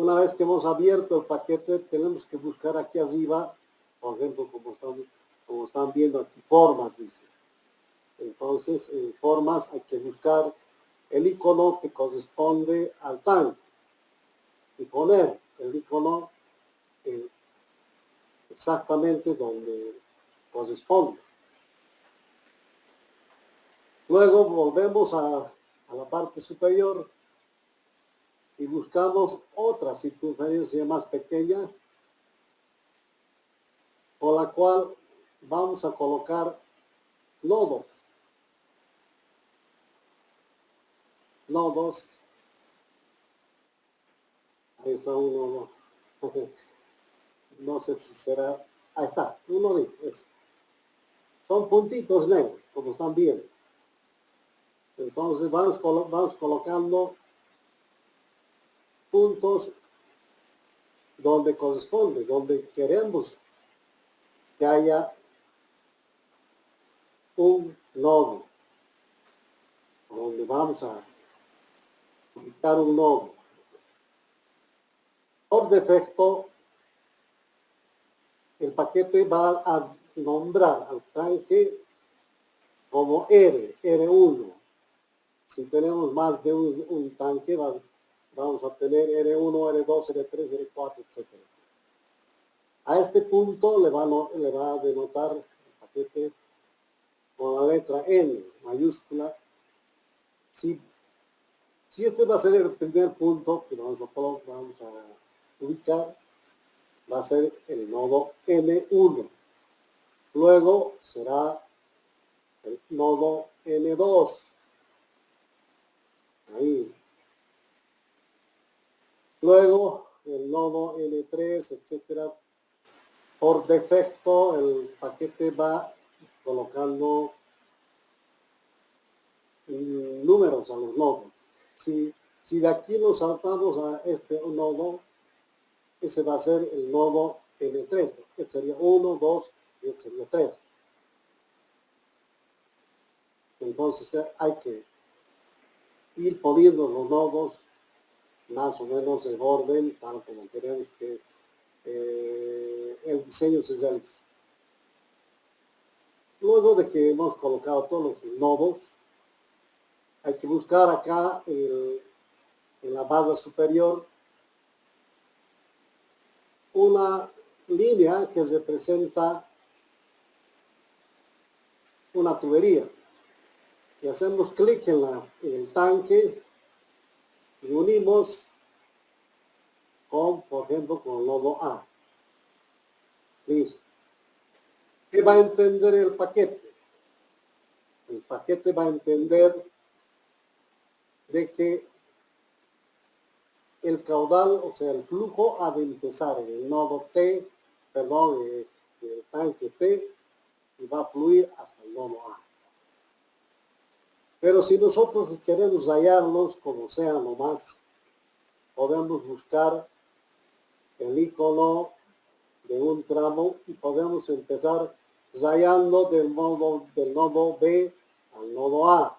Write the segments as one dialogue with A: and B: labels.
A: Una vez que hemos abierto el paquete, tenemos que buscar aquí arriba, por ejemplo, como están viendo aquí, formas, dice. Entonces, en formas hay que buscar el icono que corresponde al tanque y poner el icono exactamente donde corresponde. Luego volvemos a la parte superior y buscamos otra circunferencia más pequeña con la cual vamos a colocar nodos. Ahí está un nodo. No sé si será. Ahí está, un nodito. Son puntitos negros, como están viendo. Entonces vamos colocando puntos donde corresponde, donde queremos que haya un nodo, donde vamos a ubicar un nodo. Por defecto, el paquete va a nombrar al tanque como R1. Si tenemos más de un tanque, vamos a tener R1, R2, R3, R4, etc. A este punto le va a denotar el paquete con la letra N mayúscula. Si este va a ser el primer punto que vamos a ubicar, va a ser el nodo N1. Luego será el nodo N2. Ahí. Luego el nodo N3, etcétera. Por defecto el paquete va colocando números a los nodos. Si de aquí nos saltamos a este nodo, ese va a ser el nodo N3. Este sería 1, 2 y este sería 3. Entonces hay que ir poniendo los nodos más o menos en orden, tal como queremos que el diseño se realice. Luego de que hemos colocado todos los nodos, hay que buscar acá en la barra superior una línea que representa una tubería. Y hacemos clic en el tanque y unimos por ejemplo, con el nodo A. Listo. ¿Qué va a entender el paquete? El paquete va a entender de que el caudal, o sea, el flujo ha de empezar en el nodo T, perdón, el tanque T, y va a fluir hasta el nodo A. Pero si nosotros queremos hallarlos como sea nomás, podemos buscar el icono de un tramo y podemos empezar rayando del nodo B al nodo A.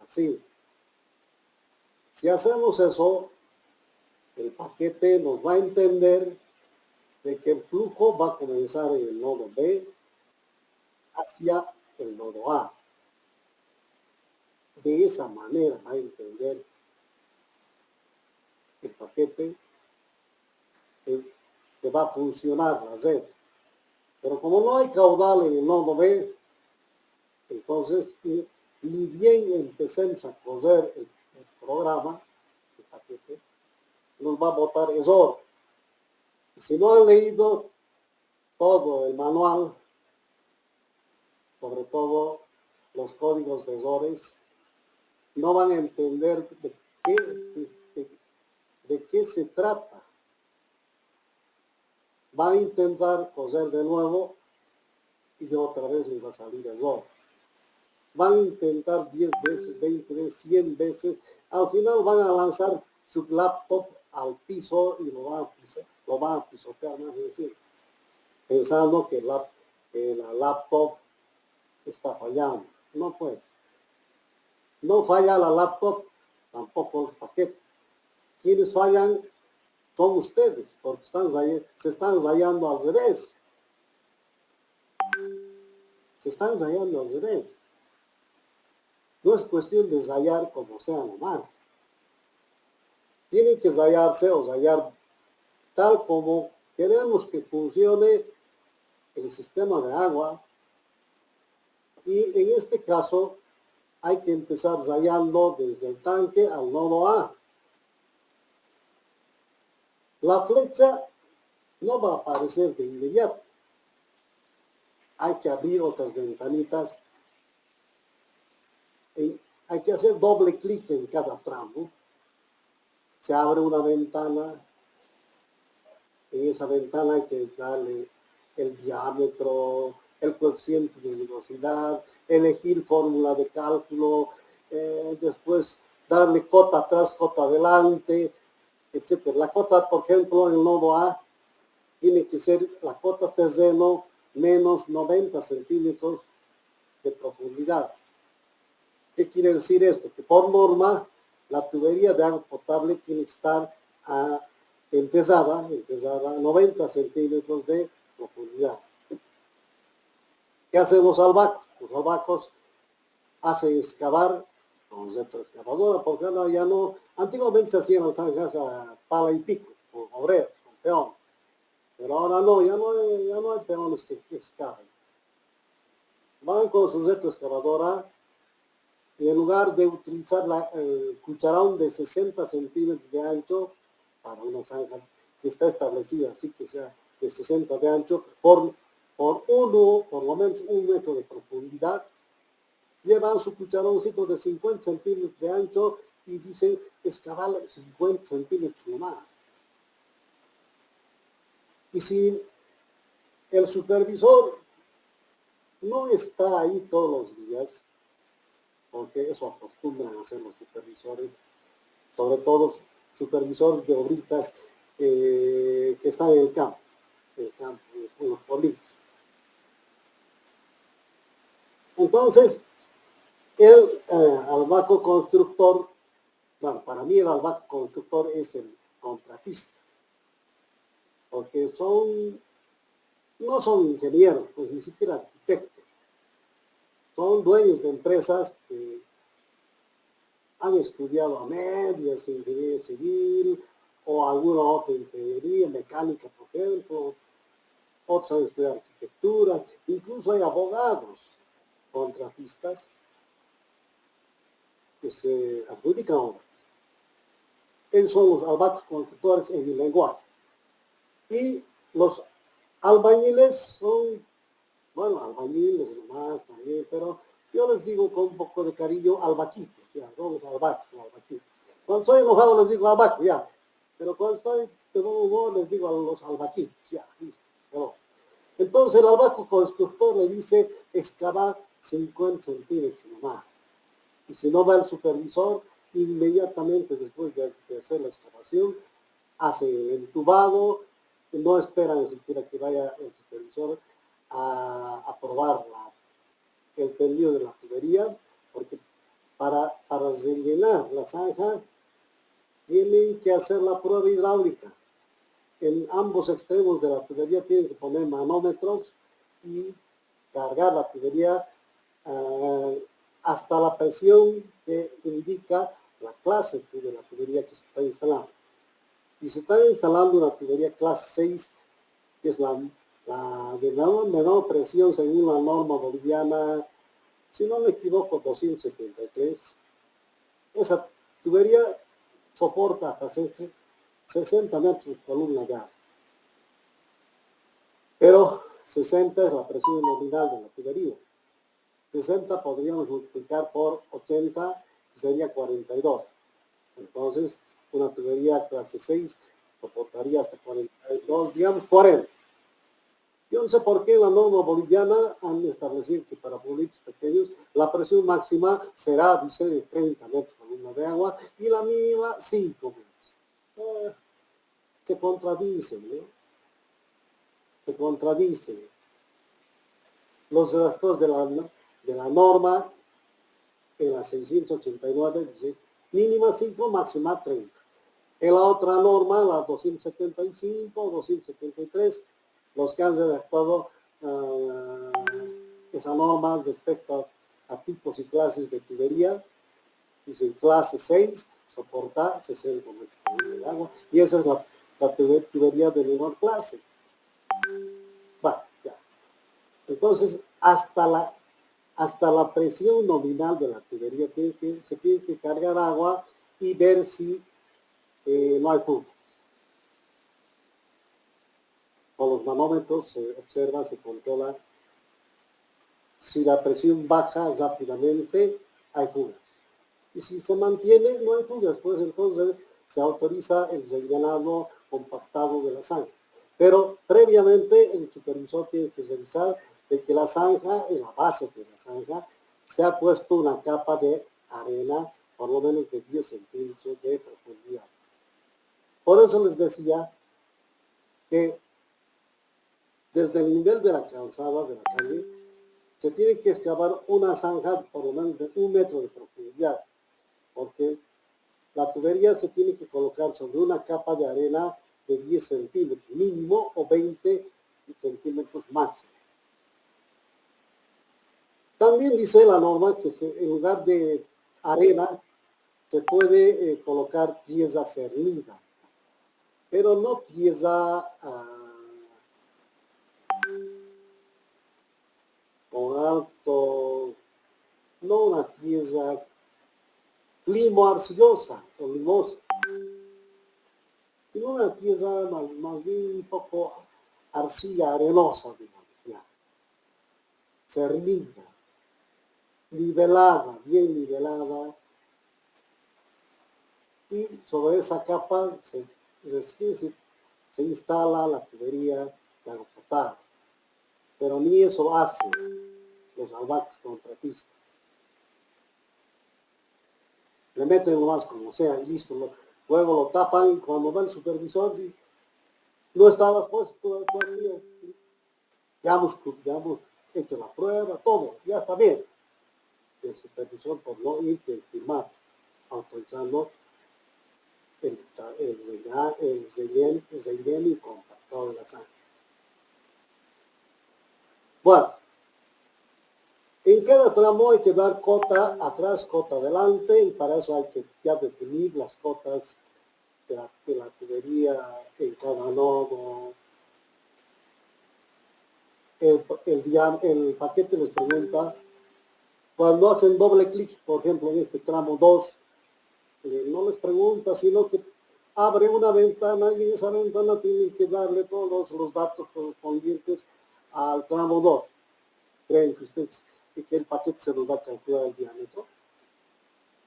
A: Así. Si hacemos eso, el paquete nos va a entender de que el flujo va a comenzar en el nodo B hacia el nodo A. De esa manera va a entender el paquete que va a funcionar la red. Pero como no hay caudal en el nodo B, entonces ni bien empecemos a correr el programa, el paquete, nos va a botar error. Si no han leído todo el manual, sobre todo los códigos de errores, no van a entender de qué se trata. Van a intentar coser de nuevo y otra vez les va a salir error. Van a intentar 10 veces, 20 veces, 100 veces. Al final van a lanzar su laptop al piso y lo van a pisotear, más decir, pensando que la laptop está fallando. No, pues. No falla la laptop, tampoco el paquete. Quienes fallan son ustedes, porque se están rayando al revés. Se están rayando al revés. No es cuestión de rayar como sea nomás. Tienen que rayarse o rayar tal como queremos que funcione el sistema de agua. Y en este caso hay que empezar rayando desde el tanque al nodo A. La flecha no va a aparecer de inmediato. Hay que abrir otras ventanitas. Hay que hacer doble clic en cada tramo. Se abre una ventana. En esa ventana hay que darle el diámetro, el coeficiente de luminosidad, elegir fórmula de cálculo, después darle cota atrás, cota adelante, etc. La cota, por ejemplo, en el nodo A, tiene que ser la cota terreno menos 90 centímetros de profundidad. ¿Qué quiere decir esto? Que por norma, la tubería de agua potable tiene que estar empezada a 90 centímetros de profundidad. ¿Qué hacen los albacos? Los albacos hacen excavar con retroexcavadora, porque ahora ya no, antiguamente se hacían las zanjas a pala y pico, con obreros, con peones, pero ahora no, ya no hay peones que excaven. Van con su retroexcavadora y en lugar de utilizar el cucharón de 60 centímetros de ancho para una zanja que está establecida, así que sea de 60 de ancho, por lo menos 1 metro de profundidad, llevan su cucharoncito de 50 centímetros de ancho y dicen excavar 50 centímetros nomás. Y si el supervisor no está ahí todos los días, porque eso acostumbran a hacer los supervisores, sobre todo supervisores de obritas que están en el campo, en los polígonos. Entonces, el albaco constructor, bueno, para mí el albaco constructor es el contratista, porque no son ingenieros, pues ni siquiera arquitectos, son dueños de empresas que han estudiado a medias ingeniería civil o alguna otra ingeniería mecánica, por ejemplo, otros han estudiado arquitectura, incluso hay abogados contratistas que se adjudican obras. Ellos son los albacos constructores en el lenguaje. Y los albañiles son, bueno, albañiles nomás también, pero yo les digo con un poco de cariño albaquitos, ya, son los albacos, albaquitos. Cuando soy enojado les digo albaco, ya, pero cuando estoy de buen humor les digo a los albaquitos, ya, listo, pero. Entonces el albaco constructor le dice excavar 50 centímetros nomás. Y si no va el supervisor, inmediatamente después de hacer la excavación, hace el entubado, no espera ni siquiera que vaya el supervisor a aprobar el tendido de la tubería, porque para rellenar la zanja tienen que hacer la prueba hidráulica. En ambos extremos de la tubería tienen que poner manómetros y cargar la tubería hasta la presión que indica la clase de la tubería que se está instalando. Y se está instalando una tubería clase 6, que es la de menor presión según la norma boliviana, si no me equivoco, 273. Esa tubería soporta hasta 60 metros de columna de agua. Pero 60 es la presión nominal de la tubería. 60 podríamos multiplicar por 80, sería 42. Entonces, una tubería clase 6 soportaría hasta 42, digamos 40. Yo no sé por qué la norma boliviana han establecido que para pueblitos pequeños la presión máxima será, dice, de 30 metros por columna de agua y la mínima 5 metros. Se contradicen, ¿no? Se contradicen. Los redactores de la norma en la 689 dice mínima 5, máxima 30. En la otra norma, la 275, 273, los que han redactado esa norma respecto a tipos y clases de tubería, dice clase 6, soporta 60 metros de agua, y esa es la tubería de menor clase. Va, ya. Entonces, hasta la presión nominal de la tubería se tiene que cargar agua y ver si no hay fugas. Con los manómetros se observa, se controla. Si la presión baja rápidamente, hay fugas. Y si se mantiene, no hay fugas, pues entonces se autoriza el rellenado compactado de la zanja. Pero previamente el supervisor tiene que revisar de que la zanja, en la base de la zanja, se ha puesto una capa de arena, por lo menos de 10 centímetros de profundidad. Por eso les decía que desde el nivel de la calzada de la calle, se tiene que excavar una zanja por lo menos de 1 metro de profundidad, porque la tubería se tiene que colocar sobre una capa de arena de 10 centímetros mínimo o 20 centímetros máximo. También dice la norma que en lugar de arena se puede colocar tierra cernida, pero no tierra con alto, no una tierra limo-arcillosa o limosa, sino una tierra más bien un poco arcilla arenosa, digamos, ya. Cernida, nivelada, bien nivelada, y sobre esa capa se instala la tubería de agua potable. Pero ni eso hacen los albacos contratistas. Le meten nomás como sea y listo. Luego lo tapan y cuando va el supervisor dice, no estabas puesto todavía. Ya hemos hecho la prueba, todo, ya está bien. El supervisor por no ir que firmar, autorizando el relleno y compactado de la sangre. Bueno, en cada tramo hay que dar cota atrás, cota adelante, y para eso hay que ya definir las cotas de la tubería en cada nodo. El paquete les pregunta, cuando hacen doble clic, por ejemplo, en este tramo 2, no les pregunta, sino que abre una ventana y en esa ventana tienen que darle todos los datos correspondientes al tramo 2. ¿Creen que ustedes que el paquete se los va a calcular el diámetro?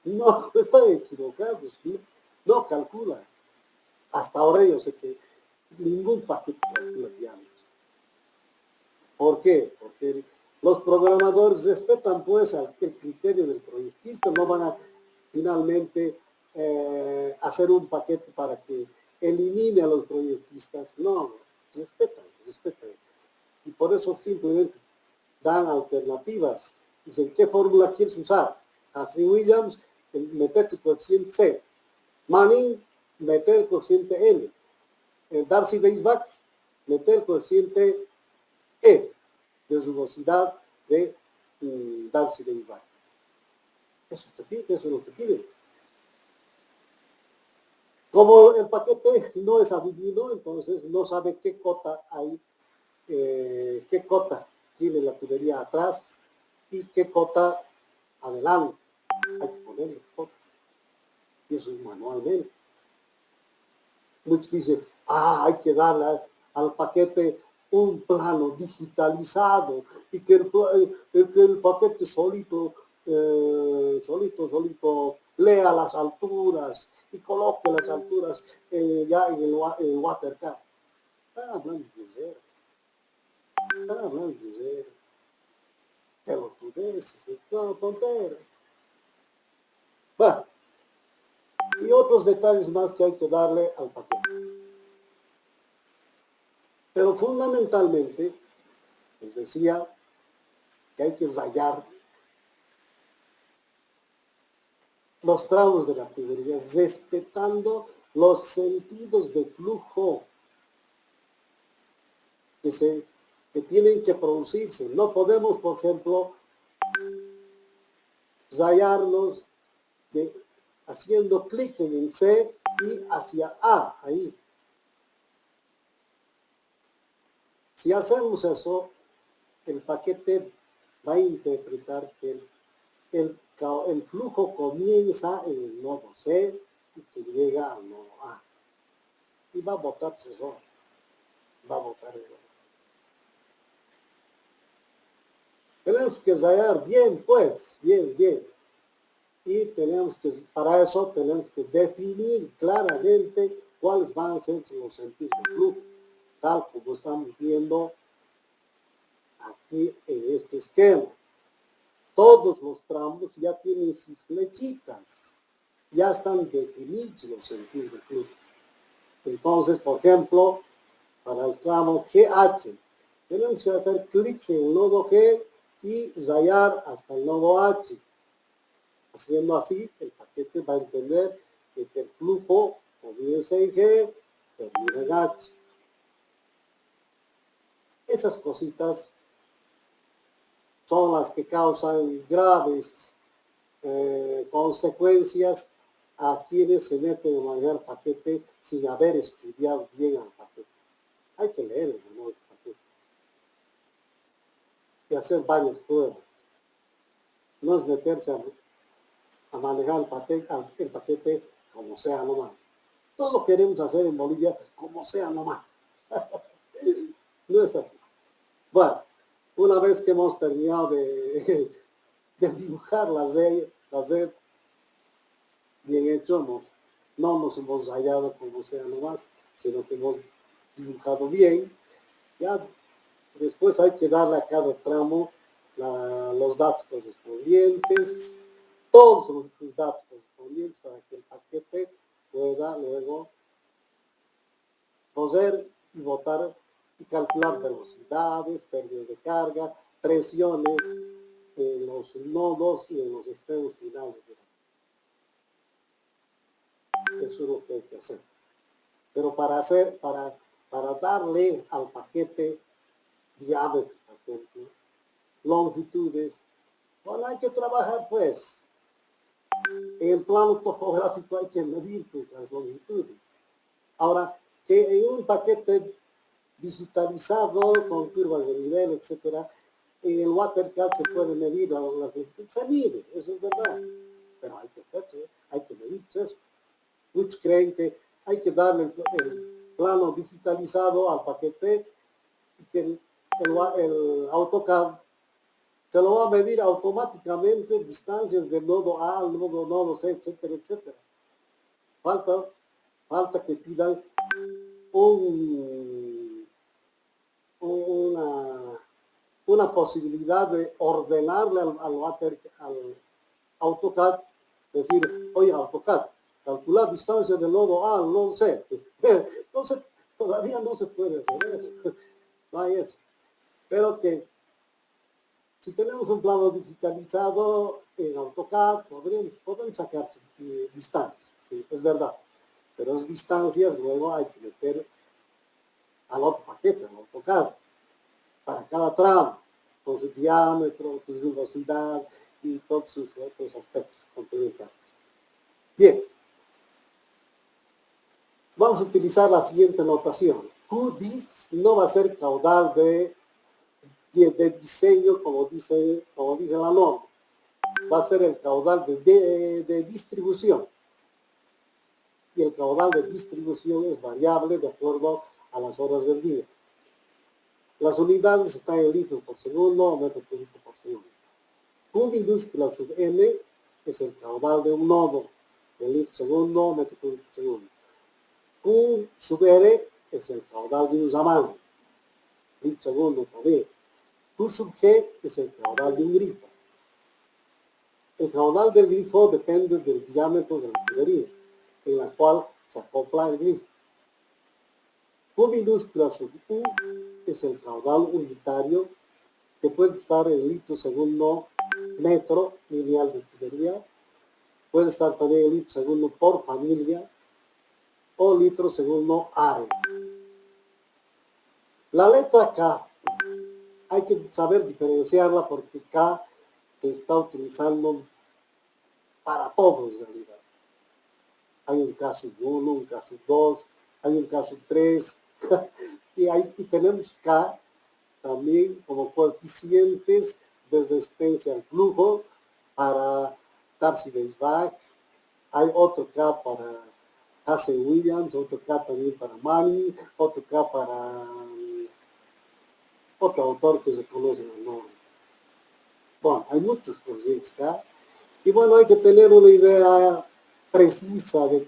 A: No, está equivocado, ¿sí? No calcula. Hasta ahora yo sé que ningún paquete calcula el diámetro. ¿Por qué? Porque los programadores respetan pues el criterio del proyectista, no van a finalmente hacer un paquete para que elimine a los proyectistas, no, respetan. Y por eso simplemente dan alternativas. Dicen, ¿qué fórmula quieres usar? Ashley Williams, meter tu coeficiente C. Manning, meter el coeficiente N. Darcy Weisbach, meter el coeficiente E, de rugosidad de Darcy Weisbach. Eso es lo que pide. Como el paquete no es adivino, entonces no sabe qué cota hay, qué cota tiene la tubería atrás y qué cota adelante. Hay que ponerle cotas. Y eso es manualmente. Muchos dicen, hay que darle al paquete un plano digitalizado y que el paquete solito lea las alturas y coloque las alturas ya en el WaterCAD. Están hablando de pelotudeces, no, tonteras. Bueno, y otros detalles más que hay que darle al paquete. Pero fundamentalmente, les decía que hay que rayar los tramos de la tubería, respetando los sentidos de flujo que tienen que producirse. No podemos, por ejemplo, rayarnos haciendo clic en el C y hacia A, ahí. Si hacemos eso, el paquete va a interpretar que el flujo comienza en el nodo C y que llega al nodo A. Y va a botar su error. Va a botar el error. Tenemos que rayar bien, pues, bien. Y para eso tenemos que definir claramente cuáles van a ser los sentidos del flujo, tal como estamos viendo aquí en este esquema. Todos los tramos ya tienen sus flechitas, ya están definidos los sentidos del flujo. Entonces, por ejemplo, para el tramo GH, tenemos que hacer clic en el nodo G y rayar hasta el nodo H. Haciendo así, el paquete va a entender que el flujo comienza en G, termina en H. Esas cositas son las que causan graves consecuencias a quienes se meten a manejar paquete sin haber estudiado bien al paquete. Hay que leer el manual del paquete y hacer varias pruebas. No es meterse a manejar el paquete como sea nomás. Todo queremos hacer en Bolivia como sea nomás. No es así. Bueno, una vez que hemos terminado de dibujar la red bien hecho, no nos hemos hallado como sea nomás, sino que hemos dibujado bien. Ya después hay que darle a cada tramo los datos correspondientes, todos los datos correspondientes para que el paquete pueda luego coser y botar y calcular velocidades, pérdidas de carga, presiones en los nodos y en los extremos finales. Eso es lo que hay que hacer. Pero para darle al paquete diámetros, por ejemplo, longitudes, bueno, hay que trabajar pues. En el plano topográfico hay que medir pues, las longitudes. Ahora, que en un paquete digitalizado con curvas de nivel, etcétera, en el WaterCAD se puede medir la longitud, se mide, eso es verdad, pero hay que hacerse, hay que medir eso. Muchos creen que hay que darle el plano digitalizado al paquete y que el AutoCAD se lo va a medir automáticamente distancias del nodo A al nodo C, etcétera, etcétera. Falta que pidan una posibilidad de ordenarle al AutoCAD, decir, oye, AutoCAD, calcular distancia del nodo A al nodo C. Entonces, todavía no se puede hacer eso. No hay eso. Pero que si tenemos un plano digitalizado en AutoCAD, podemos sacar distancias, sí, es verdad. Pero las distancias luego hay que meter al otro paquete, al AutoCAD, para cada tramo, con su diámetro, su velocidad y todos sus otros aspectos complementarios. Bien, vamos a utilizar la siguiente notación. QDIS no va a ser caudal de diseño como dice la norma. Va a ser el caudal de distribución. Y el caudal de distribución es variable de acuerdo a las horas del día. Las unidades están en litros por segundo o metro cúbico por segundo. Q minúscula sub m es el caudal de un nodo, en litros segundo o metro cúbico por segundo. Q sub r es el caudal de un samán, litro segundo por día. Q sub g es el caudal de un grifo. El caudal del grifo depende del diámetro de la tubería en la cual se acopla el grifo. Q minúscula sub U es el caudal unitario que puede estar en litro segundo metro lineal de tubería, puede estar también en litro segundo por familia, o litros segundo área. La letra K hay que saber diferenciarla porque K se está utilizando para todos en realidad. Hay un caso 1, un caso 2, hay un caso 3 y tenemos K también como coeficientes de resistencia al flujo para Darcy-Weisbach. Hay otro K para Casey Williams, otro K también para Manning, otro K para otro autor que se conoce el nombre. Bueno, hay muchos coeficientes K. Y bueno, hay que tener una idea precisa de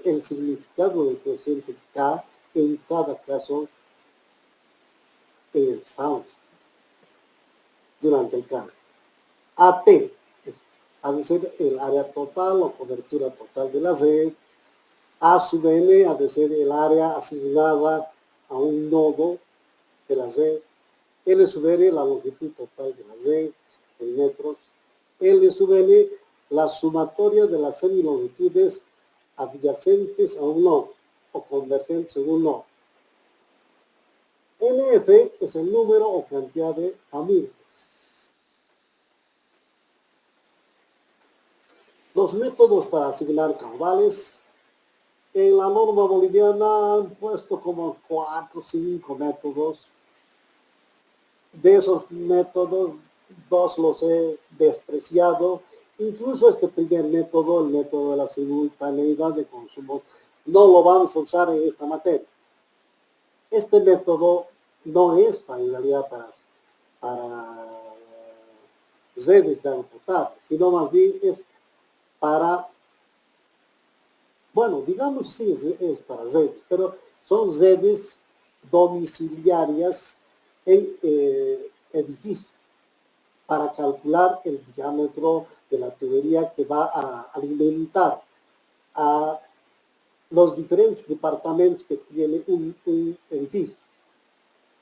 A: el significado del coeficiente K en cada caso en el que estamos durante el cambio. AT ha de ser el área total o cobertura total de la red. A sub N ha de ser el área asignada a un nodo de la red. L sub N la longitud total de la red en metros. L sub N la sumatoria de las semilongitudes adyacentes a un nodo o convergentes en un nodo. NF es el número o cantidad de familias. Los métodos para asignar caudales. En la norma boliviana han puesto como 4 o 5 métodos. De esos métodos, 2 los he despreciado. Incluso este primer método, el método de la simultaneidad de consumo, no lo vamos a usar en esta materia. Este método no es en realidad para redes de agua potable, sino más bien es para, bueno, digamos sí es para redes, pero son redes domiciliarias en edificios para calcular el diámetro de la tubería que va a alimentar a los diferentes departamentos que tiene un edificio.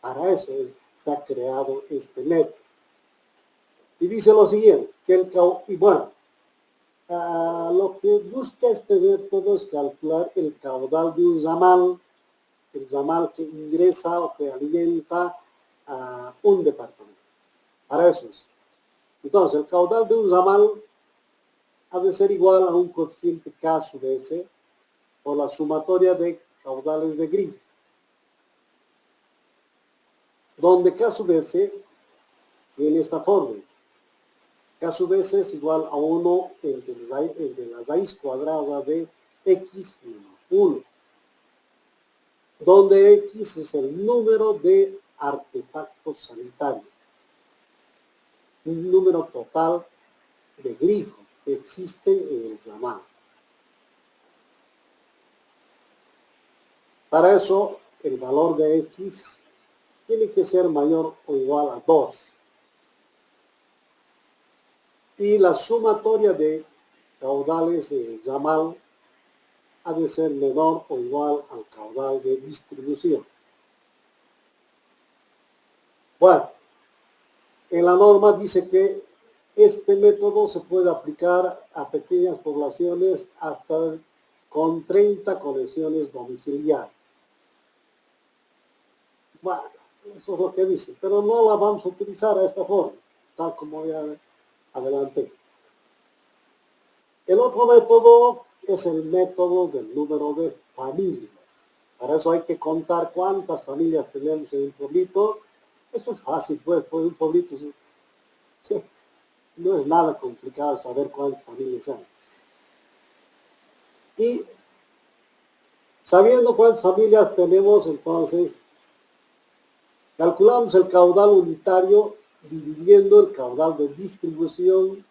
A: Para eso se ha creado este método. Y dice lo siguiente, que lo que busca este método es calcular el caudal de un ramal, el ramal que ingresa o que alimenta a un departamento. Para eso es. Entonces, el caudal de un ramal ha de ser igual a un coeficiente K sub S o la sumatoria de caudales de grifo, donde K sub S tiene esta fórmula. K sub S es igual a 1 entre la raíz cuadrada de X menos 1, donde X es el número de artefactos sanitarios, un número total de grifos que existen en el ramal. Para eso, el valor de X tiene que ser mayor o igual a 2. Y la sumatoria de caudales de ramal ha de ser menor o igual al caudal de distribución. Bueno, en la norma dice que este método se puede aplicar a pequeñas poblaciones hasta con 30 conexiones domiciliares. Bueno, eso es lo que dice, pero no la vamos a utilizar a esta forma, tal como ya adelanté. El otro método es el método del número de familias. Para eso hay que contar cuántas familias tenemos en un pueblito. Eso es fácil, pues un pueblito no es nada complicado saber cuántas familias hay. Y sabiendo cuántas familias tenemos, entonces calculamos el caudal unitario dividiendo el caudal de distribución,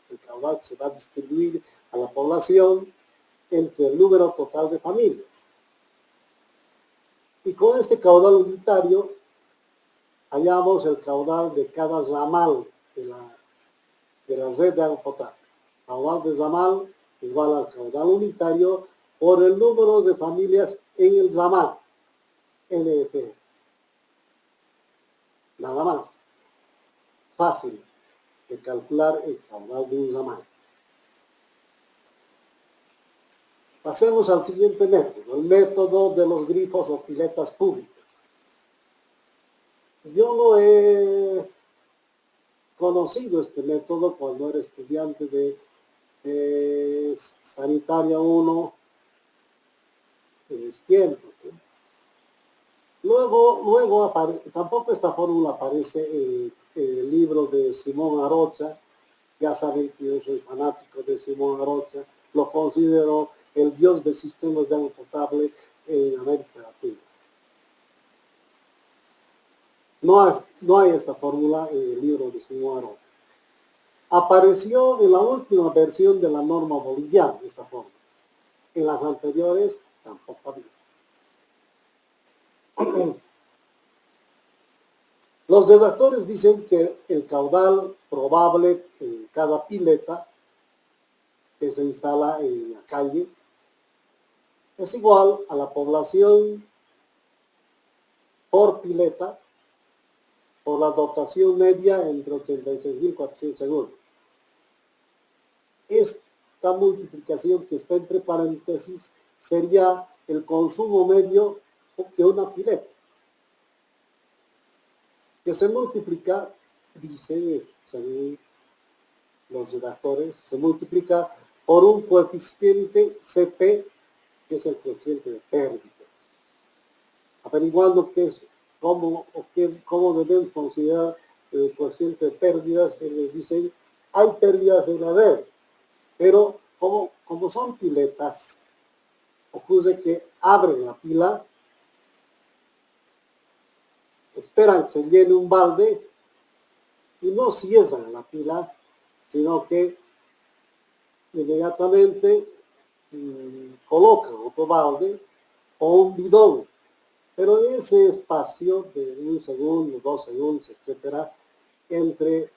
A: el caudal que se va a distribuir a la población entre el número total de familias. Y con este caudal unitario hallamos el caudal de cada ramal de la red de agua potable. Caudal de ramal igual al caudal unitario por el número de familias en el ramal, NF. Nada más. Fácil de calcular el caudal de un ramal. Pasemos al siguiente método, el método de los grifos o piletas públicas. Yo no he conocido este método cuando era estudiante de Sanitaria 1 en mis tiempos, ¿no? Luego tampoco esta fórmula aparece en el libro de Simón Arocha. Ya saben que yo soy fanático de Simón Arocha, lo considero el dios de sistemas de agua potable en América Latina. No hay esta fórmula en el libro de Simón Arocha. Apareció en la última versión de la norma boliviana esta fórmula. En las anteriores tampoco había. Los redactores dicen que el caudal probable en cada pileta que se instala en la calle es igual a la población por pileta por la dotación media entre 86.400 segundos. Esta multiplicación que está entre paréntesis sería el consumo medio de una pileta, que se multiplica, dice, según los redactores, se multiplica por un coeficiente CP, que es el coeficiente de pérdidas. Averiguando cómo debemos considerar el coeficiente de pérdidas, les dicen, hay pérdidas en la red, pero como son piletas, ocurre que abren la pila, esperan que se llene un balde y no cierran la pila, sino que inmediatamente colocan otro balde o un bidón. Pero en ese espacio de 1 segundo, 2 segundos, etcétera, entre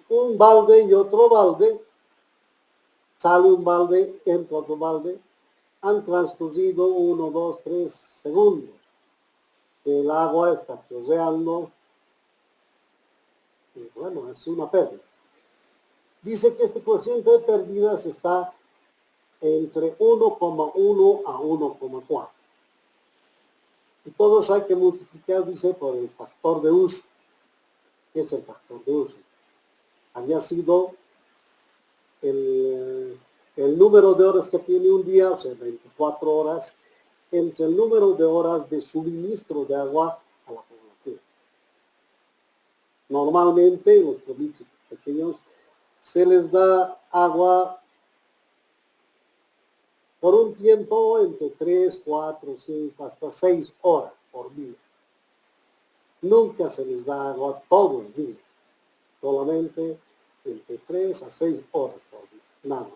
A: un balde y otro balde, sale un balde, entra otro balde, han transcurrido 1, 2, 3 segundos. El agua está chorreando y bueno, es una pérdida. Dice que este coeficiente de pérdidas está entre 1,1 a 1,4. Y todos hay que multiplicar, dice, por el factor de uso. ¿Qué es el factor de uso? Había sido el número de horas que tiene un día, o sea, 24 horas, entre el número de horas de suministro de agua a la población. Normalmente, en los pueblitos pequeños, se les da agua por un tiempo entre 3, 4, 5, hasta 6 horas por día. Nunca se les da agua todo el día, solamente entre 3 a 6 horas por día, nada.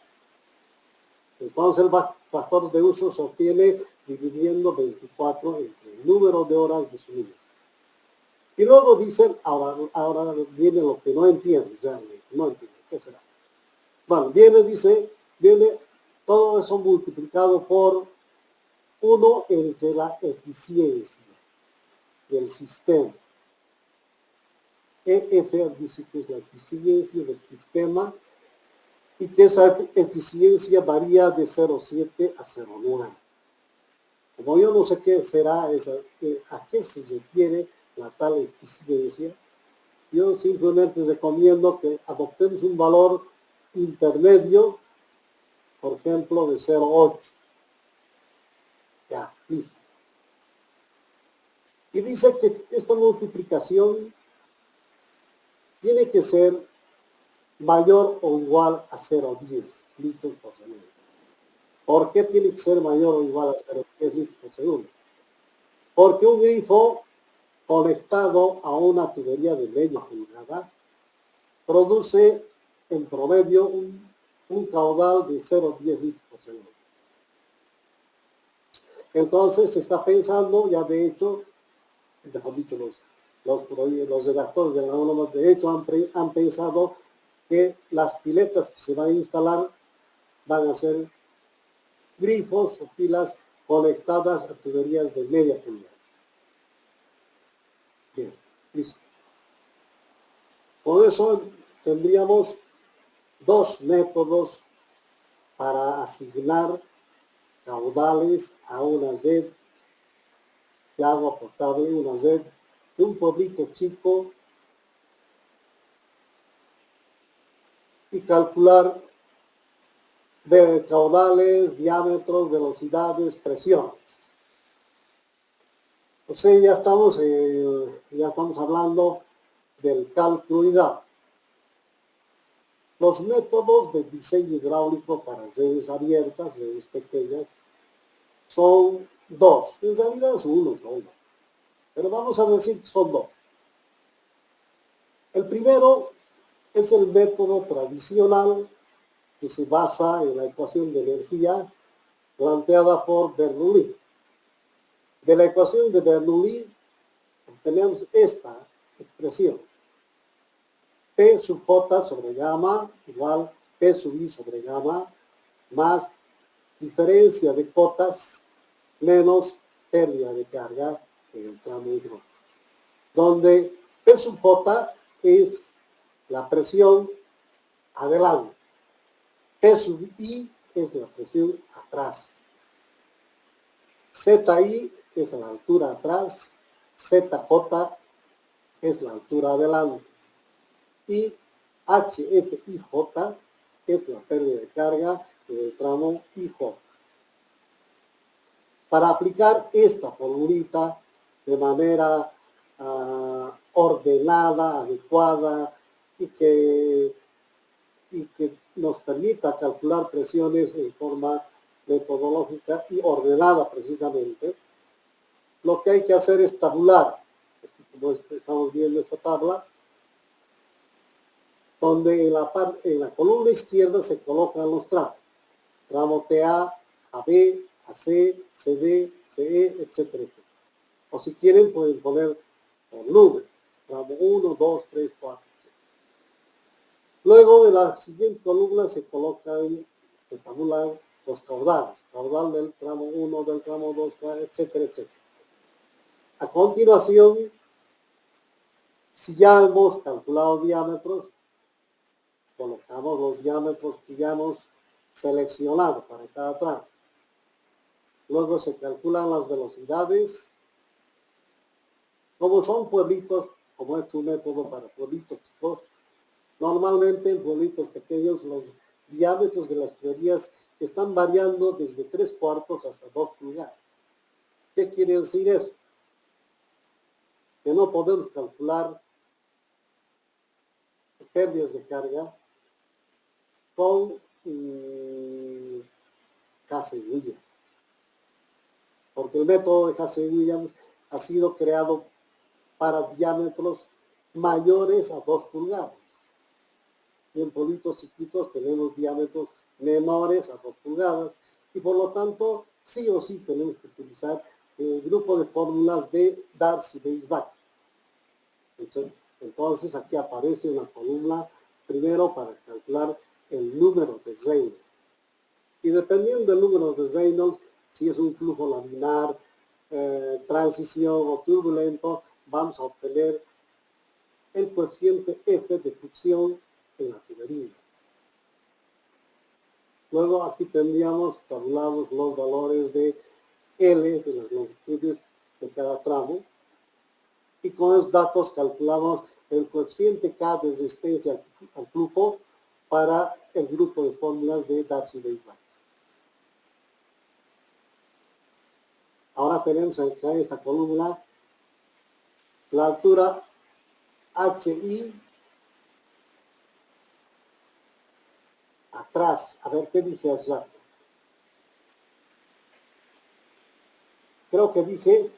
A: Entonces el factor de uso se obtiene dividiendo 24 entre el número de horas de suministro. Y luego dicen, ahora viene lo que no entiendo, no entiendo, ¿qué será? Bueno, viene todo eso multiplicado por 1 entre la eficiencia del sistema. EF dice que es la eficiencia del sistema y que esa eficiencia varía de 0,7 a 0,9. Como yo no sé qué será a qué se refiere la tal eficiencia, yo simplemente recomiendo que adoptemos un valor intermedio, por ejemplo, de 0,8. Ya, listo. Y dice que esta multiplicación tiene que ser mayor o igual a 0,10 litros por segundo. ¿Por qué tiene que ser mayor o igual a 0,10 litros por segundo? Porque un grifo conectado a una tubería de media pulgada produce en promedio un caudal de 0,10 litros por segundo. Entonces se está pensando, ya de hecho, mejor dicho, los redactores de la norma de hecho han pensado que las piletas que se van a instalar van a ser grifos o pilas conectadas a tuberías de media pulgada. Bien, listo. Por eso tendríamos dos métodos para asignar caudales a una red de agua potable, una red de un pueblito chico, y calcular de caudales, diámetros, velocidades, presiones. O sea, ya estamos hablando del cálculo hidráulico. Los métodos de diseño hidráulico para redes abiertas, redes pequeñas, son dos. En realidad es uno solo, pero vamos a decir que son dos. El primero es el método tradicional que se basa en la ecuación de energía planteada por Bernoulli. De la ecuación de Bernoulli obtenemos esta expresión: P sub J sobre gamma igual P sub I sobre gamma más diferencia de cotas menos pérdida de carga en el tramo hidráulico, donde P sub J es la presión adelante, P sub I es la presión atrás, ZI es la altura atrás, ZJ es la altura adelante y HFIJ es la pérdida de carga en el tramo IJ. Para aplicar esta formulita de manera ordenada, adecuada y que nos permita calcular presiones en forma metodológica y ordenada precisamente, lo que hay que hacer es tabular, como estamos viendo esta tabla, donde en la columna izquierda se colocan los tramos, tramo TA, AB, AC, CD, CE, etcétera, etcétera. O si quieren pueden poner por número, tramo 1, 2, 3, 4, etc. Luego en la siguiente columna se tabulan los caudales, caudal del tramo 1, del tramo 2, etcétera, etcétera. A continuación, si ya hemos calculado diámetros, colocamos los diámetros que ya hemos seleccionado para cada tramo. Luego se calculan las velocidades. Como son pueblitos, como es un método para pueblitos chicos, normalmente en pueblitos pequeños los diámetros de las tuberías están variando desde 3/4 hasta 2 pulgadas. ¿Qué quiere decir eso? Que no podemos calcular pérdidas de carga con Hasse-Williams, porque el método de Hasse-Williams ha sido creado para diámetros mayores a 2 pulgadas. Y en pueblitos chiquitos tenemos diámetros menores a 2 pulgadas y por lo tanto sí o sí tenemos que utilizar el grupo de fórmulas de Darcy-Weisbach. Entonces aquí aparece una columna primero para calcular el número de Reynolds. Y dependiendo del número de Reynolds, si es un flujo laminar, transición o turbulento, vamos a obtener el coeficiente F de fricción en la tubería. Luego aquí tendríamos tabulados los valores de L, de las longitudes de cada tramo, y con esos datos calculamos el coeficiente K de resistencia al flujo para el grupo de fórmulas de Darcy-Weisbach. Ahora tenemos acá en esta columna la altura HI atrás. A ver, ¿qué dije exacto? Creo que dije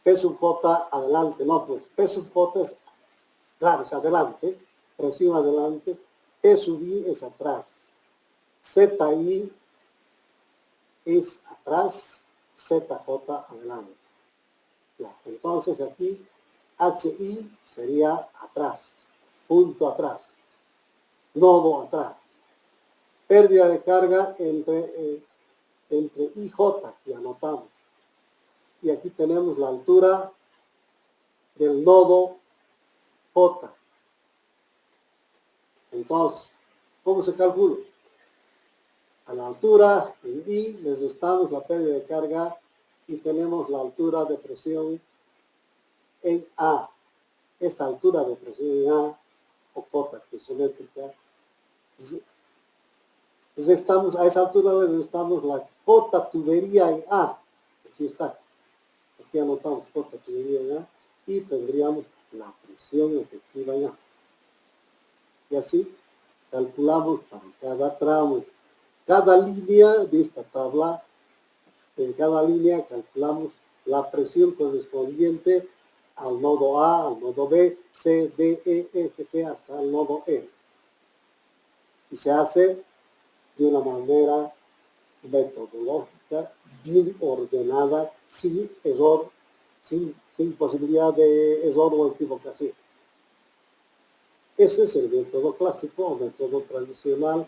A: P sub J adelante. No, pues P sub J es, claro, es adelante, presión adelante. P sub I es atrás. ZI es atrás, ZJ adelante. Ya, entonces aquí HI sería atrás, punto atrás, nodo atrás. Pérdida de carga entre IJ que anotamos. Y aquí tenemos la altura del nodo J. Entonces, ¿Cómo se calcula? A la altura en I les restamos la pérdida de carga y tenemos la altura de presión en A. Esta altura de presión en A, o cota piezométrica, a esa altura les restamos la cota tubería en A. Aquí está. Aquí anotamos cota tubería en A y tendríamos la presión efectiva en A. Y así calculamos para cada tramo. Cada línea de esta tabla, en cada línea calculamos la presión correspondiente al nodo A, al nodo B, C, D, E, F, G, hasta el nodo E. Y se hace de una manera metodológica, bien ordenada, sin error, sin posibilidad de error o equivocación. Ese es el método clásico o método tradicional,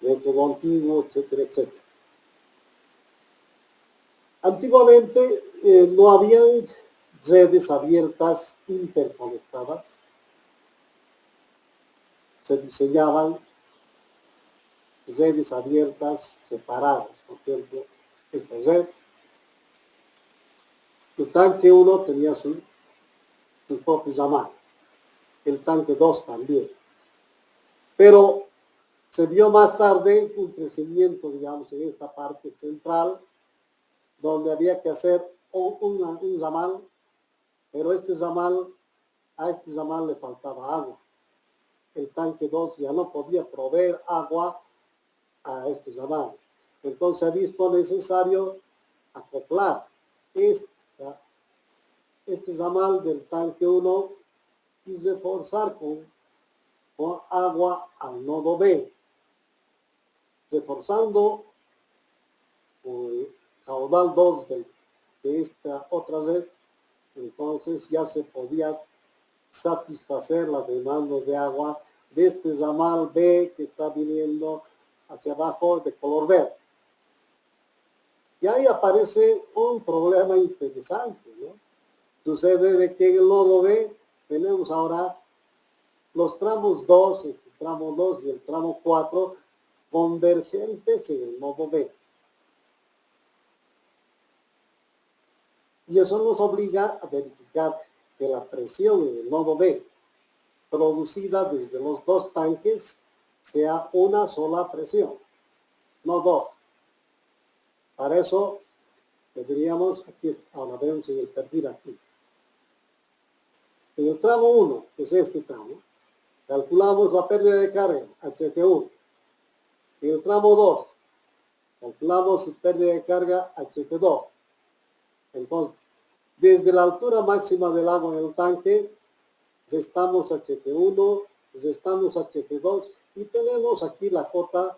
A: método antiguo, etcétera, etcétera. Antiguamente no habían redes abiertas interconectadas. Se diseñaban redes abiertas separadas. Por ejemplo, esta red. El tanque 1 tenía sus propios ramas. El tanque 2 también. Pero se vio más tarde un crecimiento, digamos, en esta parte central, donde había que hacer un ramal, pero a este ramal le faltaba agua. El tanque 2 ya no podía proveer agua a este ramal. Entonces se ha visto necesario acoplar este ramal del tanque 1 y reforzar con agua al nodo B, reforzando el caudal 2 de esta otra red. Entonces ya se podía satisfacer la demanda de agua de este ramal B que está viniendo hacia abajo de color verde. Y ahí aparece un problema interesante, ¿no? Sucede de que en el nodo B tenemos ahora los tramos 2, el tramo 2 y el tramo 4 convergentes en el nodo B. Y eso nos obliga a verificar que la presión en el nodo B producida desde los dos tanques sea una sola presión, no dos. Para eso tendríamos, aquí ahora vemos en el perfil aquí. En el tramo 1, que es este tramo, calculamos la pérdida de carga, HT1. En el tramo 2, calculamos su pérdida de carga, HT2. Entonces, desde la altura máxima del agua en el tanque, restamos HT1, restamos HT2 y tenemos aquí la cota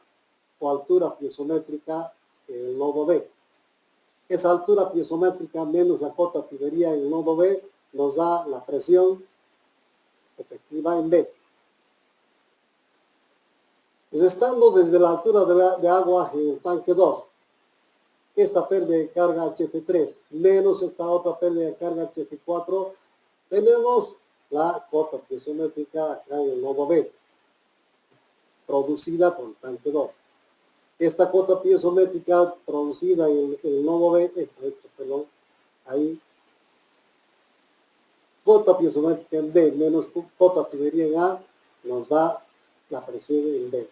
A: o altura piezométrica en el nodo B. Esa altura piezométrica menos la cota tubería en el nodo B nos da la presión efectiva en B. Restando desde la altura de agua en el tanque 2, esta pérdida de carga HF3 menos esta otra pérdida de carga HF4, tenemos la cota piezométrica acá en el nodo B, producida por el tanque 2. Esta cota piezométrica producida en el nodo B, ahí, cota piezométrica en B menos cota tubería en A, nos da la presión en B.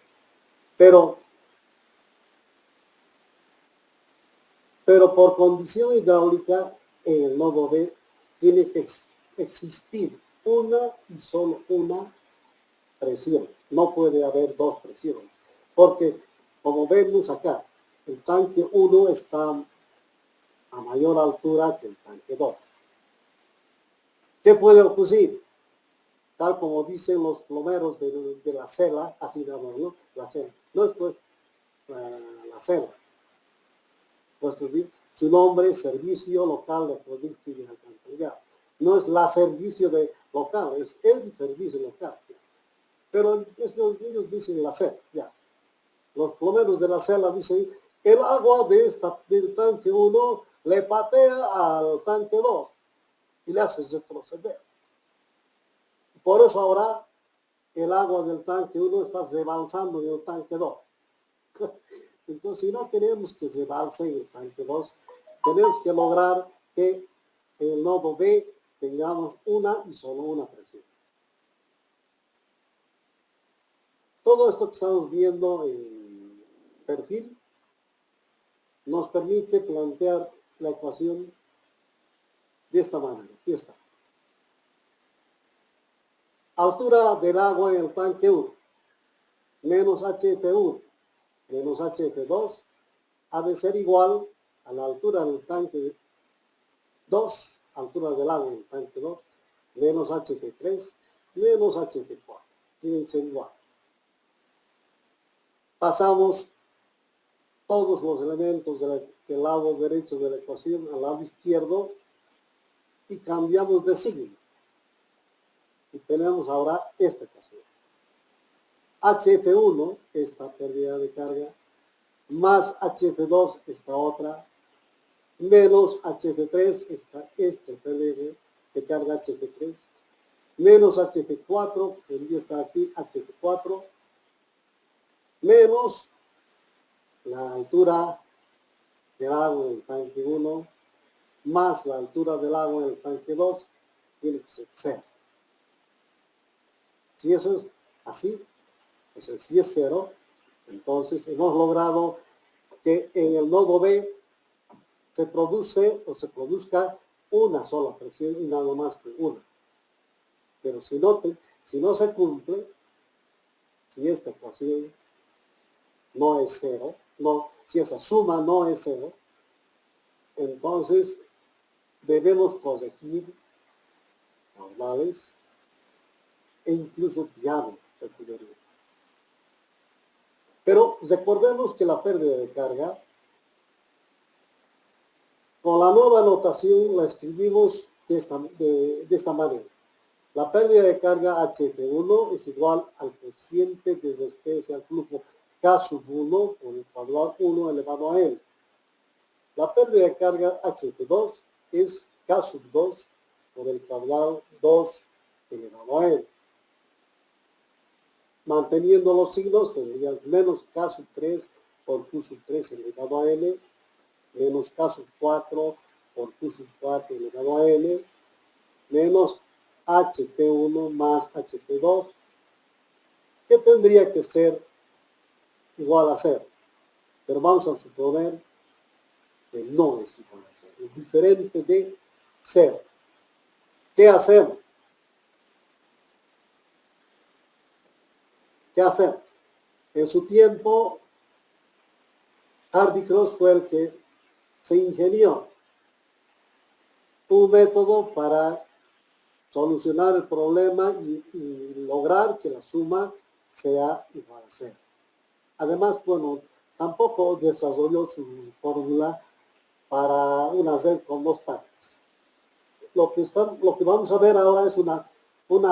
A: Pero por condición hidráulica, en el nodo B tiene que existir una y solo una presión. No puede haber dos presiones. Porque, como vemos acá, el tanque 1 está a mayor altura que el tanque 2. ¿Qué puede ocurrir? Tal como dicen los plomeros de la CELA, así llamamos, ¿no? La CELA. No es pues la CELA. Su nombre es Servicio Local de Productos y Alcantarillado. No es la servicio local, es el servicio local. Pero ellos dicen la CELA, ya. Los plomeros de la CELA dicen, el agua del tanque 1 le patea al tanque 2 y le hace retroceder. Por eso ahora el agua del tanque 1 está rebalsando en el tanque 2. Entonces, si no queremos que se balse en el tanque 2, tenemos que lograr que en el nodo B tengamos una y solo una presión. Todo esto que estamos viendo en perfil nos permite plantear la ecuación de esta manera. Aquí está. Altura del agua en el tanque 1 menos HF1 menos HF2 ha de ser igual a la altura del tanque 2, altura del agua en el tanque 2, menos HF3 menos HF4. Tienen que ser igual. Pasamos todos los elementos del lado derecho de la ecuación al lado izquierdo y cambiamos de signo. Y tenemos ahora esta ecuación. HF1, esta pérdida de carga, más HF2, esta otra, menos HF3, esta pérdida de carga HF3, menos HF4, que ya está aquí, HF4, menos la altura del agua en el tanque 1, más la altura del agua en el tanque 2, tiene que ser 0. Si eso es así, o sea, si es 0, entonces hemos logrado que en el nodo B se produzca una sola presión y nada más que una. Pero si no se cumple, si esta ecuación no es 0, si esa suma no es 0, entonces debemos corregir caudales e incluso diámetro de tubería. Pero recordemos que la pérdida de carga, con la nueva notación la escribimos de esta manera. La pérdida de carga HF1 es igual al coeficiente de resistencia al flujo K sub 1 por el caudal 1 elevado a N. La pérdida de carga HF2 es K sub 2 por el caudal 2 elevado a N. Manteniendo los signos, tendrías menos K sub 3 por Q sub 3 elevado a N, menos K sub 4 por Q sub 4 elevado a N, menos HT1 más HT2, que tendría que ser igual a 0. Pero vamos a suponer que no es igual a 0, es diferente de 0. ¿Qué hacemos? ¿Qué hacemos? En su tiempo, Hardy Cross fue el que se ingenió un método para solucionar el problema y lograr que la suma sea igual a 0. Además, bueno, tampoco desarrolló su fórmula para una red con dos tanques. Lo que vamos a ver ahora es una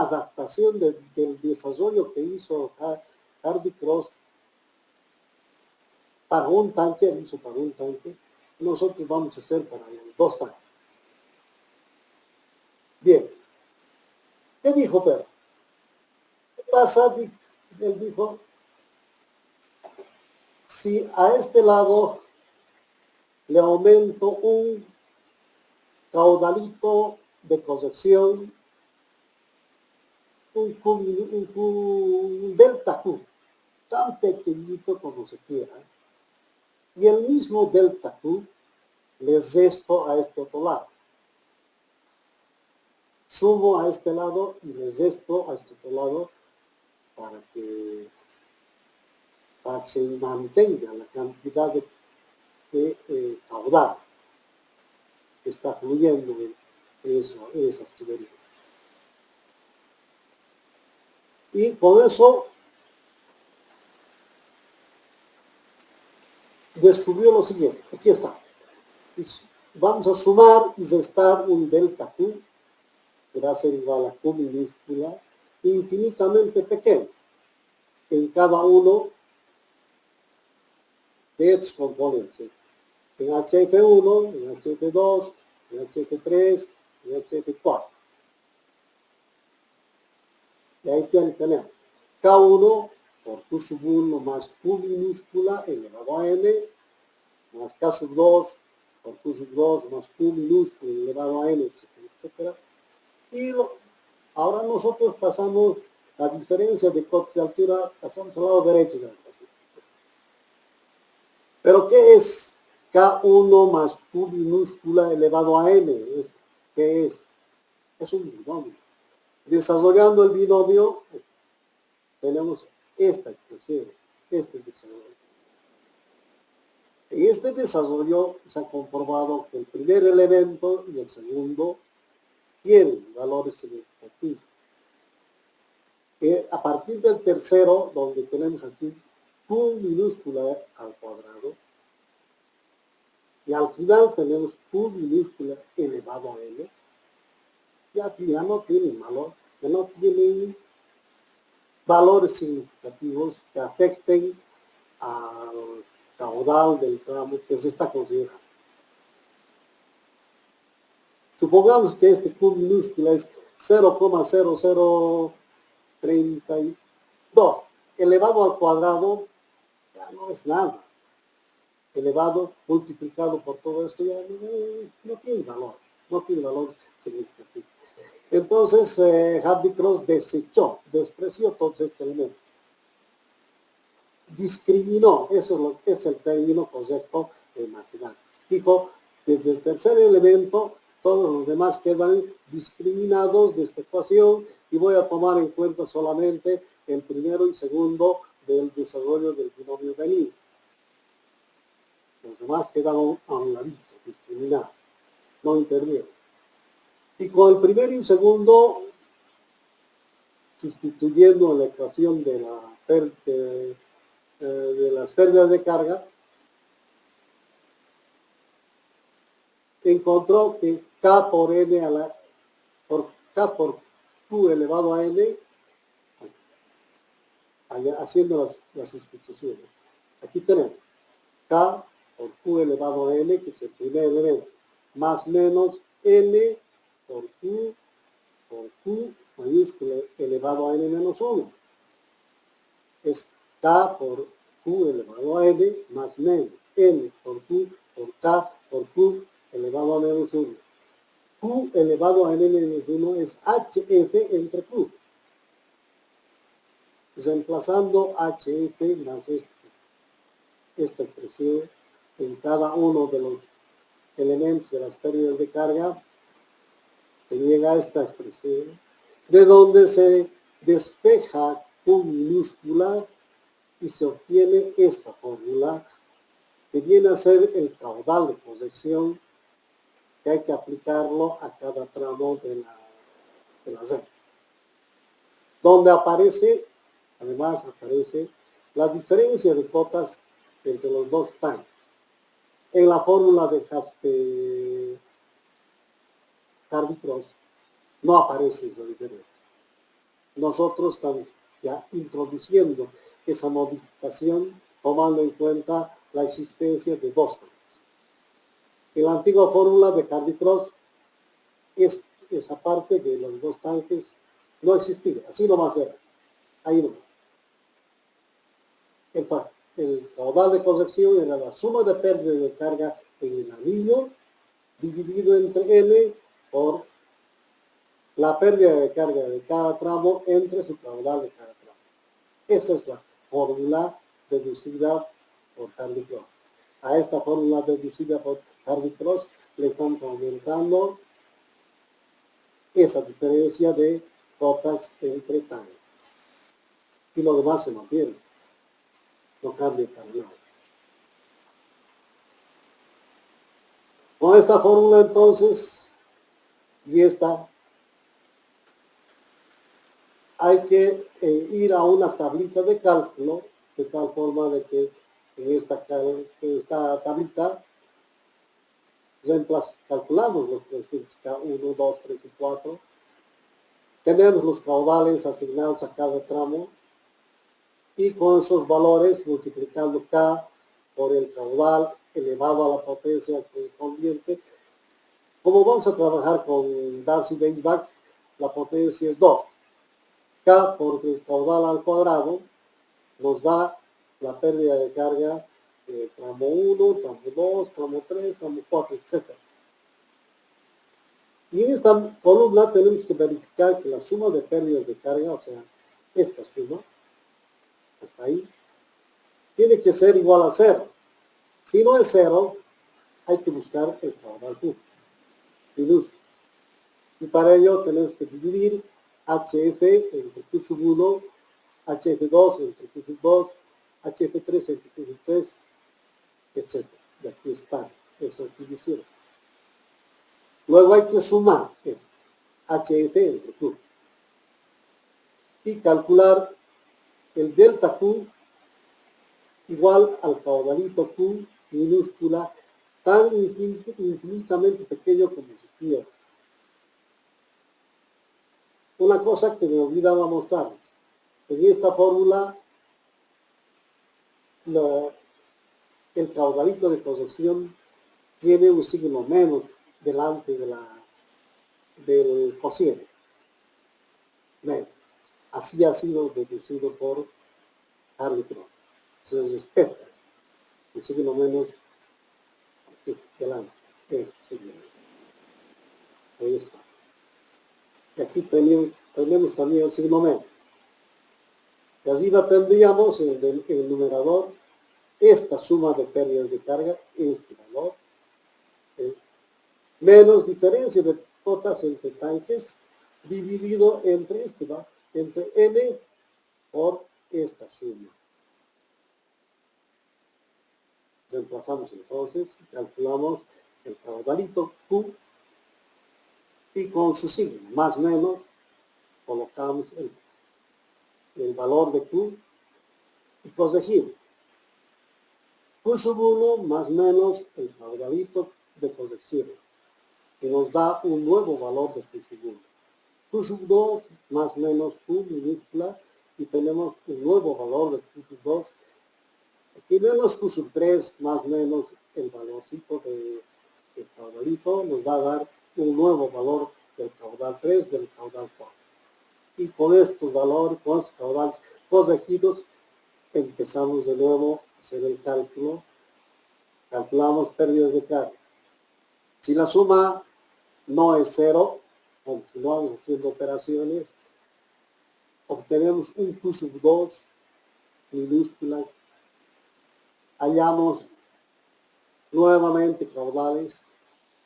A: adaptación del desarrollo que hizo Hardy Cross para un tanque, él hizo para un tanque, nosotros vamos a hacer para los dos tanques. Bien, ¿qué dijo Pedro? ¿Qué pasa? Él dijo, si a este lado le aumento un caudalito de corrección, un delta Q, tan pequeñito como se quiera, y el mismo delta Q le resto a este otro lado. Sumo a este lado y le resto a este otro lado para que se mantenga la cantidad de caudal que está fluyendo en esas tuberías. Y con eso descubrió lo siguiente. Aquí está. Vamos a sumar y restar un delta Q, que va a ser igual a Q minúscula, infinitamente pequeño, en cada uno de estos componentes. En HF1, en HF2, en HF3, en HF4. Y ahí tenemos. K1 por Q sub 1 más Q minúscula elevado a N, más K sub 2 por Q sub 2 más Q minúscula elevado a N, etcétera, etcétera. Y ahora nosotros pasamos la diferencia de cotes de altura, pasamos al lado derecho de la ecuación. Pero ¿qué es K1 más Q minúscula elevado a N? ¿Qué es? Es un binomio. Desarrollando el binomio, tenemos esta expresión, este desarrollo. En este desarrollo se ha comprobado que el primer elemento y el segundo tienen valores significativos. A partir del tercero, donde tenemos aquí Q minúscula al cuadrado, y al final tenemos Q minúscula elevado a N, y aquí ya no tienen valor, ya no tienen valores significativos que afecten al caudal del tramo que se está considerando. Supongamos que este Q minúscula es 0,0032 elevado al cuadrado, ya no es nada. Elevado, multiplicado por todo esto, ya no tiene valor, no tiene valor significativo. Entonces, Hardy-Cross despreció todos estos elementos. Discriminó, eso es el término correcto de matemáticas. Dijo, desde el tercer elemento, todos los demás quedan discriminados de esta ecuación y voy a tomar en cuenta solamente el primero y segundo del desarrollo del binomio venido. Los demás quedan a un ladito, discriminados, no intervienen. Y con el primero y el segundo, sustituyendo la ecuación de las pérdidas de carga, encontró que K por N K por Q elevado a N, haciendo las sustituciones. Aquí tenemos K por Q elevado a N, que es el primer elemento, más menos N por Q mayúscula elevado a N menos 1. Es K por Q elevado a N más menos N por Q por K por Q elevado a menos 1. Q elevado a N menos 1 es HF entre Q. Reemplazando HF más esta expresión en cada uno de los elementos de las pérdidas de carga, se llega a esta expresión, de donde se despeja Q minúscula y se obtiene esta fórmula, que viene a ser el caudal de corrección que hay que aplicarlo a cada tramo de la red. Donde además aparece la diferencia de cotas entre los dos tanques. En la fórmula de Hardy-Cross no aparece esa diferencia. Nosotros estamos ya introduciendo esa modificación tomando en cuenta la existencia de dos tanques. En la antigua fórmula de Hardy-Cross, esa parte de los dos tanques no existía, así nomás era, ahí no. El caudal de corrección era la suma de pérdida de carga en el anillo dividido entre N por la pérdida de carga de cada tramo entre su caudal de cada tramo. Esa es la fórmula deducida por Hardy-Cross. A esta fórmula deducida por Hardy-Cross le estamos aumentando esa diferencia de cotas entre tanques. Y lo demás se mantiene. No cambia para nada. Con esta fórmula entonces, y esta, hay que ir a una tablita de cálculo, de tal forma de que en esta tablita calculamos los coeficientes K1, 2, 3 y 4. Tenemos los caudales asignados a cada tramo y con esos valores multiplicando K por el caudal elevado a la potencia correspondiente. Como vamos a trabajar con Darcy-Weisbach, la potencia es 2. K por el caudal al cuadrado nos da la pérdida de carga de tramo 1, tramo 2, tramo 3, tramo 4, etc. Y en esta columna tenemos que verificar que la suma de pérdidas de carga, o sea, esta suma, hasta ahí, tiene que ser igual a 0. Si no es 0, hay que buscar el caudal Q, minúsculo. Y para ello tenemos que dividir HF entre Q sub 1, HF2 entre Q sub 2, HF3 entre Q sub 3, etc. Y aquí están esas divisiones. Luego hay que sumar esto, HF entre Q. Y calcular el delta Q igual al caudalito Q minúscula tan infinitamente pequeño como se quiera. Una cosa que me olvidaba mostrarles. En esta fórmula, el caudalito de corrección tiene un signo menos delante del cociente. Así ha sido deducido por árbitro. Se respeta el signo menos aquí, delante. Este signo. Ahí está. Y aquí tenemos también el signo menos. Y arriba tendríamos en el numerador esta suma de pérdidas de carga, este valor, menos diferencia de cotas entre tanques dividido entre entre N por esta suma. Reemplazamos entonces, calculamos el caudalito Q y con su signo, más o menos, colocamos el valor de Q y corregimos. Q sub 1 más o menos el caudalito de corrección, que nos da un nuevo valor de Q sub 1. Q sub 2 más o menos Q minúscula y tenemos un nuevo valor de Q sub 2. Aquí vemos Q sub 3 más o menos el valorcito del caudalito nos va a dar un nuevo valor del caudal 3, del caudal 4. Y con estos valores, con estos caudales corregidos, empezamos de nuevo a hacer el cálculo. Calculamos pérdidas de carga. Si la suma no es 0, continuamos haciendo operaciones, obtenemos un Q sub 2 minúscula, hallamos nuevamente caudales,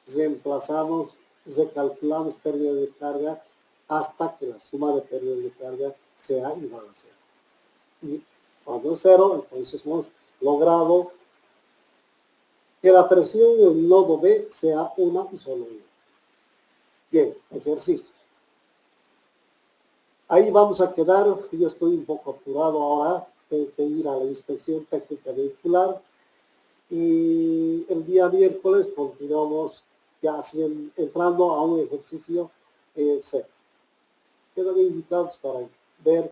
A: reemplazamos, recalculamos pérdidas de carga hasta que la suma de pérdidas de carga sea igual a 0. Y cuando es 0, entonces hemos logrado que la presión en el nodo B sea una y solo una. Bien, ejercicio. Ahí vamos a quedar, yo estoy un poco apurado ahora, tengo que ir a la inspección técnica vehicular y el día miércoles continuamos ya entrando a un ejercicio C. Quedan invitados para ver